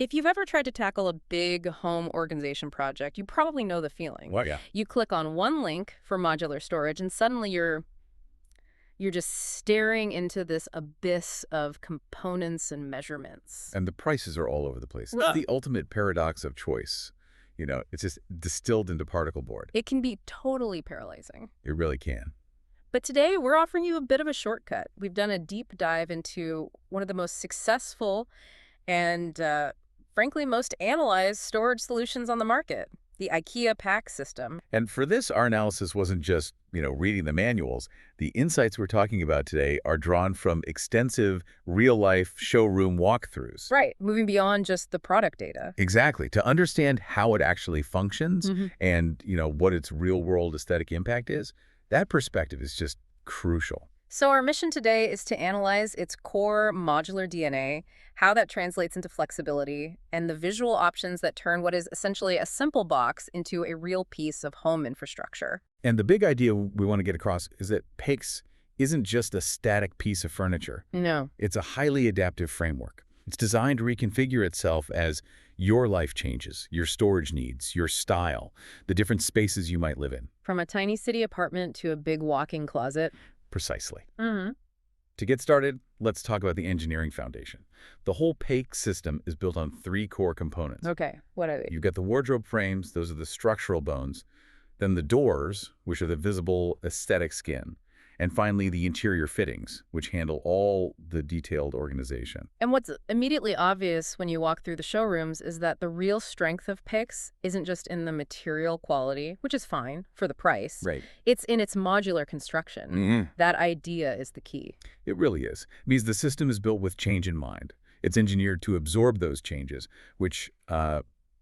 If you've ever tried to tackle a big home organization project, you probably know the feeling. Well, yeah. You click on one link for modular storage, and suddenly you're just staring into this abyss of components and measurements. And the prices are all over the place. It's Ugh. the ultimate paradox of choice. It's just distilled into particle board. It can be totally paralyzing. It really can. But today, we're offering you a bit of a shortcut. We've done a deep dive into one of the most successful and, frankly, most analyzed storage solutions on the market, the IKEA PAX system. And for this, our analysis wasn't just, reading the manuals. The insights we're talking about today are drawn from extensive real-life showroom walkthroughs. Right, moving beyond just the product data. Exactly. To understand how it actually functions and, what its real-world aesthetic impact is, that perspective is just crucial. So our mission today is to analyze its core modular DNA, how that translates into flexibility, and the visual options that turn what is essentially a simple box into a real piece of home infrastructure. And the big idea we want to get across is that PAX isn't just a static piece of furniture. No. It's a highly adaptive framework. It's designed to reconfigure itself as your life changes, your storage needs, your style, the different spaces you might live in. From a tiny city apartment to a big walk-in closet. Precisely. Mm-hmm. To get started, let's talk about the engineering foundation. The whole PAX system is built on 3 core components. Okay, what are they? You've got the wardrobe frames, those are the structural bones, then the doors, which are the visible aesthetic skin, and finally the interior fittings, which handle all the detailed organization. And what's immediately obvious when you walk through the showrooms is that the real strength of PAX isn't just in the material quality, which is fine for the price. Right. It's in its modular construction. That idea is the key. It really is. It means the system is built with change in mind. It's engineered to absorb those changes, which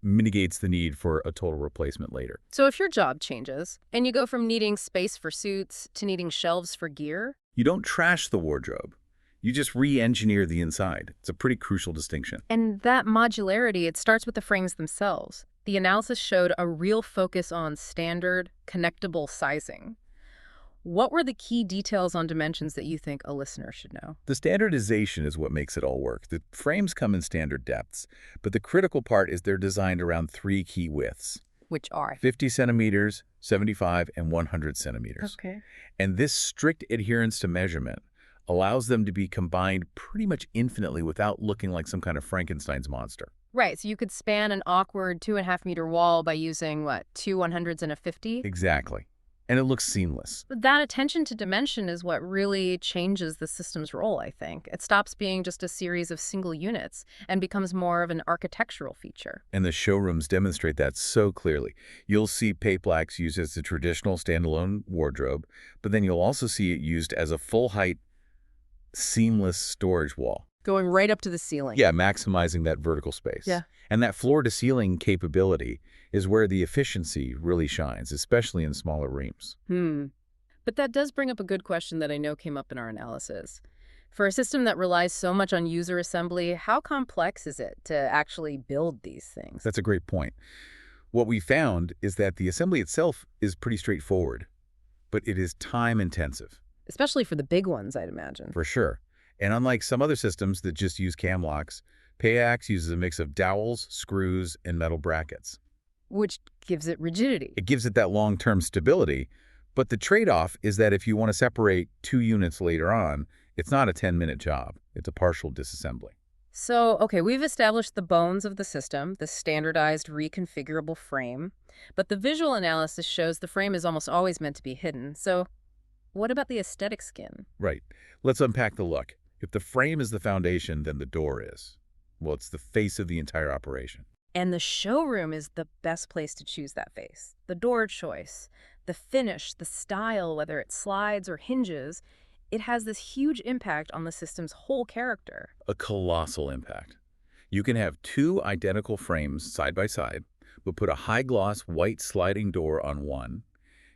mitigates the need for a total replacement later. So if your job changes and you go from needing space for suits to needing shelves for gear. You don't trash the wardrobe. You just re-engineer the inside. It's a pretty crucial distinction. And that modularity, it starts with the frames themselves. The analysis showed a real focus on standard, connectable sizing. What were the key details on dimensions that you think a listener should know? The standardization is what makes it all work. The frames come in standard depths, but the critical part is they're designed around 3 key widths. Which are? 50 centimeters, 75, and 100 centimeters. Okay. And this strict adherence to measurement allows them to be combined pretty much infinitely without looking like some kind of Frankenstein's monster. Right, so you could span an awkward 2.5-meter wall by using, 2 100s and a 50? Exactly. And it looks seamless. But that attention to dimension is what really changes the system's role, I think. It stops being just a series of single units and becomes more of an architectural feature. And the showrooms demonstrate that so clearly. You'll see PAX used as a traditional standalone wardrobe, but then you'll also see it used as a full-height, seamless storage wall. Going right up to the ceiling. Yeah, maximizing that vertical space. Yeah. And that floor-to-ceiling capability is where the efficiency really shines, especially in smaller rooms. But that does bring up a good question that I know came up in our analysis. For a system that relies so much on user assembly, how complex is it to actually build these things? That's a great point. What we found is that the assembly itself is pretty straightforward, but it is time-intensive. Especially for the big ones, I'd imagine. For sure. And unlike some other systems that just use cam locks, PAX uses a mix of dowels, screws, and metal brackets. Which gives it rigidity. It gives it that long-term stability, but the trade-off is that if you want to separate 2 units later on, it's not a 10-minute job. It's a partial disassembly. So, okay, we've established the bones of the system, the standardized reconfigurable frame, but the visual analysis shows the frame is almost always meant to be hidden. So what about the aesthetic skin? Right. Let's unpack the look. If the frame is the foundation, then the door is. Well, it's the face of the entire operation. And the showroom is the best place to choose that face. The door choice, the finish, the style, whether it slides or hinges, it has this huge impact on the system's whole character. A colossal impact. You can have 2 identical frames side by side, but put a high-gloss white sliding door on one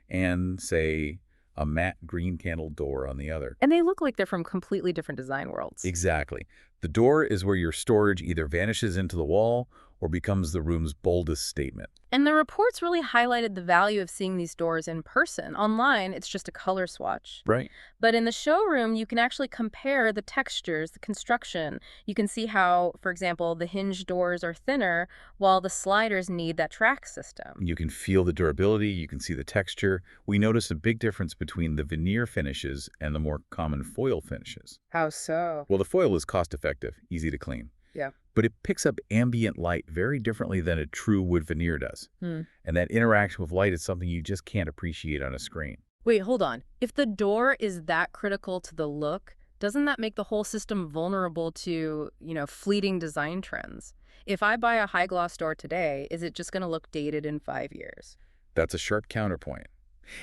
and, say, a matte green candle door on the other. And they look like they're from completely different design worlds. Exactly. The door is where your storage either vanishes into the wall or becomes the room's boldest statement. And the reports really highlighted the value of seeing these doors in person. Online, it's just a color swatch. Right. But in the showroom, you can actually compare the textures, the construction. You can see how, for example, the hinge doors are thinner while the sliders need that track system. You can feel the durability, you can see the texture. We notice a big difference between the veneer finishes and the more common foil finishes. How so? Well, the foil is cost-effective, easy to clean. Yeah. But it picks up ambient light very differently than a true wood veneer does. And that interaction with light is something you just can't appreciate on a screen. Wait, hold on. If the door is that critical to the look, doesn't that make the whole system vulnerable to, fleeting design trends? If I buy a high-gloss door today, is it just going to look dated in 5 years? That's a sharp counterpoint.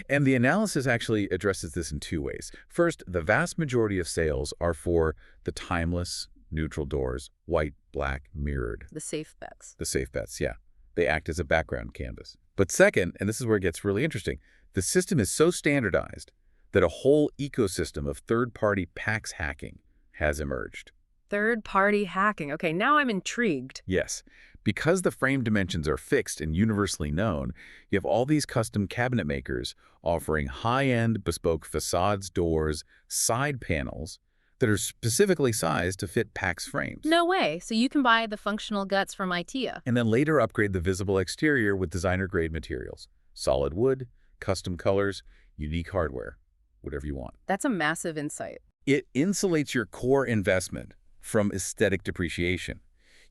And the analysis actually addresses this in two ways. First, the vast majority of sales are for the timeless, neutral doors, white, black, mirrored. The safe bets. The safe bets, yeah. They act as a background canvas. But second, and this is where it gets really interesting, the system is so standardized that a whole ecosystem of third-party PAX hacking has emerged. Third-party hacking. Okay, now I'm intrigued. Yes. Because the frame dimensions are fixed and universally known, you have all these custom cabinet makers offering high-end bespoke facades, doors, side panels that are specifically sized to fit PAX frames. No way. So you can buy the functional guts from IKEA. And then later upgrade the visible exterior with designer-grade materials. Solid wood, custom colors, unique hardware, whatever you want. That's a massive insight. It insulates your core investment from aesthetic depreciation.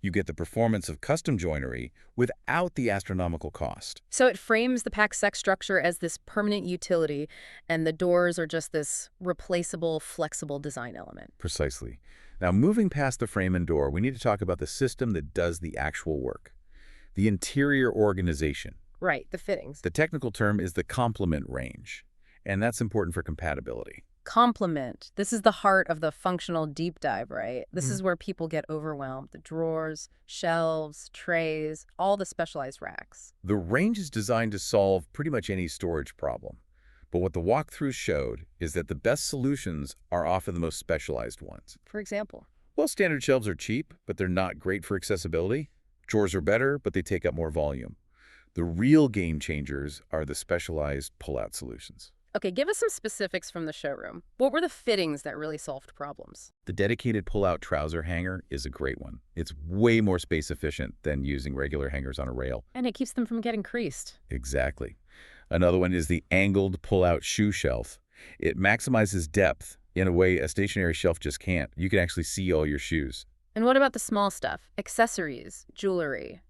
You get the performance of custom joinery without the astronomical cost. So it frames the PAX structure as this permanent utility, and the doors are just this replaceable, flexible design element. Precisely. Now, moving past the frame and door, we need to talk about the system that does the actual work. The interior organization. Right, the fittings. The technical term is the complement range, and that's important for compatibility. Complement. This is the heart of the functional deep dive, right? This is where people get overwhelmed. The drawers, shelves, trays, all the specialized racks. The range is designed to solve pretty much any storage problem. But what the walkthrough showed is that the best solutions are often the most specialized ones. For example? Well, standard shelves are cheap, but they're not great for accessibility. Drawers are better, but they take up more volume. The real game changers are the specialized pull-out solutions. Okay, give us some specifics from the showroom. What were the fittings that really solved problems? The dedicated pull-out trouser hanger is a great one. It's way more space efficient than using regular hangers on a rail. And it keeps them from getting creased. Exactly. Another one is the angled pull-out shoe shelf. It maximizes depth in a way a stationary shelf just can't. You can actually see all your shoes. And what about the small stuff? Accessories, jewelry.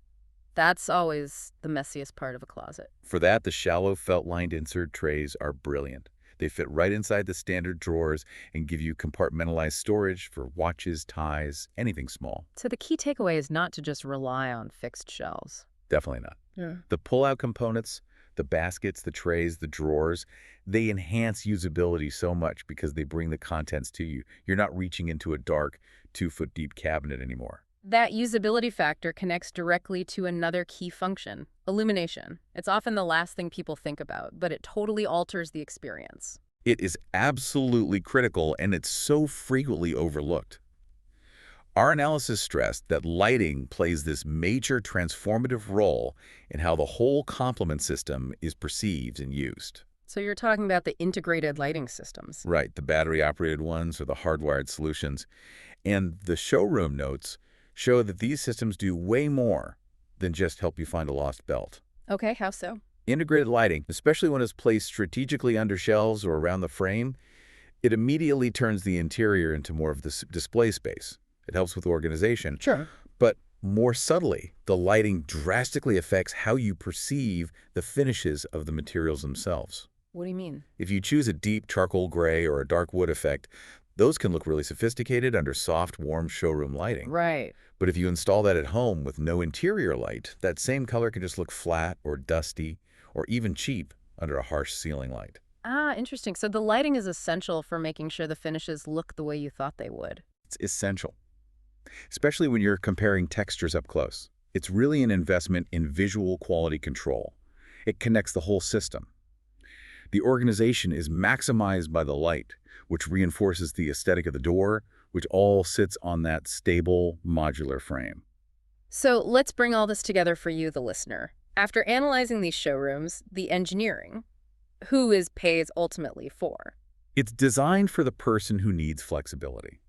That's always the messiest part of a closet. For that, the shallow felt-lined insert trays are brilliant. They fit right inside the standard drawers and give you compartmentalized storage for watches, ties, anything small. So the key takeaway is not to just rely on fixed shelves. Definitely not. Yeah. The pull-out components, the baskets, the trays, the drawers, they enhance usability so much because they bring the contents to you. You're not reaching into a dark, 2-foot-deep cabinet anymore. That usability factor connects directly to another key function, illumination. It's often the last thing people think about, but it totally alters the experience. It is absolutely critical, and it's so frequently overlooked. Our analysis stressed that lighting plays this major transformative role in how the whole complement system is perceived and used. So you're talking about the integrated lighting systems. Right, the battery-operated ones or the hardwired solutions. And the showroom notes show that these systems do way more than just help you find a lost belt. Okay, how so? Integrated lighting, especially when it's placed strategically under shelves or around the frame, it immediately turns the interior into more of the display space. It helps with organization. Sure. But more subtly, the lighting drastically affects how you perceive the finishes of the materials themselves. What do you mean? If you choose a deep charcoal gray or a dark wood effect, those can look really sophisticated under soft, warm showroom lighting. Right. But if you install that at home with no interior light, that same color can just look flat or dusty or even cheap under a harsh ceiling light. Ah, interesting. So the lighting is essential for making sure the finishes look the way you thought they would. It's essential, especially when you're comparing textures up close. It's really an investment in visual quality control. It connects the whole system. The organization is maximized by the light, which reinforces the aesthetic of the door, which all sits on that stable, modular frame. So let's bring all this together for you, the listener. After analyzing these showrooms, the engineering, who is pays ultimately for? It's designed for the person who needs flexibility,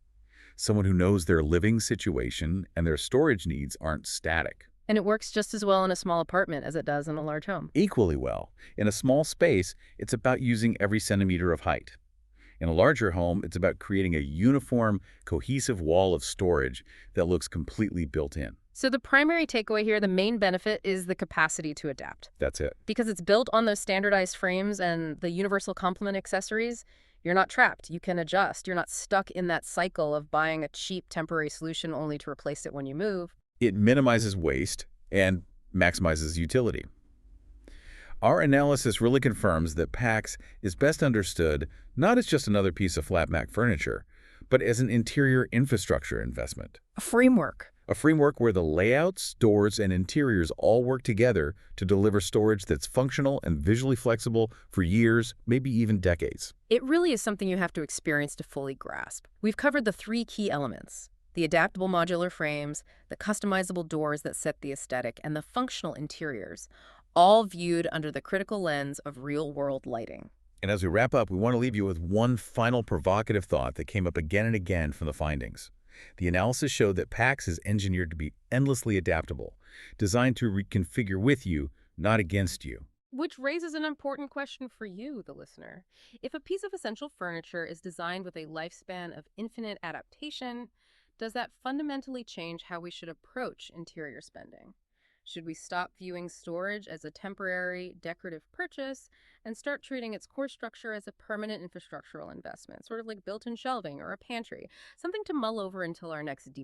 someone who knows their living situation and their storage needs aren't static. And it works just as well in a small apartment as it does in a large home. Equally well, in a small space, it's about using every centimeter of height. In a larger home, it's about creating a uniform, cohesive wall of storage that looks completely built in. So the primary takeaway here, the main benefit, is the capacity to adapt. That's it. Because it's built on those standardized frames and the universal complement accessories, you're not trapped. You can adjust. You're not stuck in that cycle of buying a cheap temporary solution only to replace it when you move. It minimizes waste and maximizes utility. Our analysis really confirms that PAX is best understood not as just another piece of flat Mac furniture, but as an interior infrastructure investment. A framework. A framework where the layouts, doors, and interiors all work together to deliver storage that's functional and visually flexible for years, maybe even decades. It really is something you have to experience to fully grasp. We've covered the three key elements: the adaptable modular frames, the customizable doors that set the aesthetic, and the functional interiors, all viewed under the critical lens of real-world lighting. And as we wrap up, we want to leave you with one final provocative thought that came up again and again from the findings. The analysis showed that PAX is engineered to be endlessly adaptable, designed to reconfigure with you, not against you. Which raises an important question for you, the listener. If a piece of essential furniture is designed with a lifespan of infinite adaptation, does that fundamentally change how we should approach interior spending? Should we stop viewing storage as a temporary, decorative purchase and start treating its core structure as a permanent infrastructural investment, sort of like built-in shelving or a pantry, something to mull over until our next deep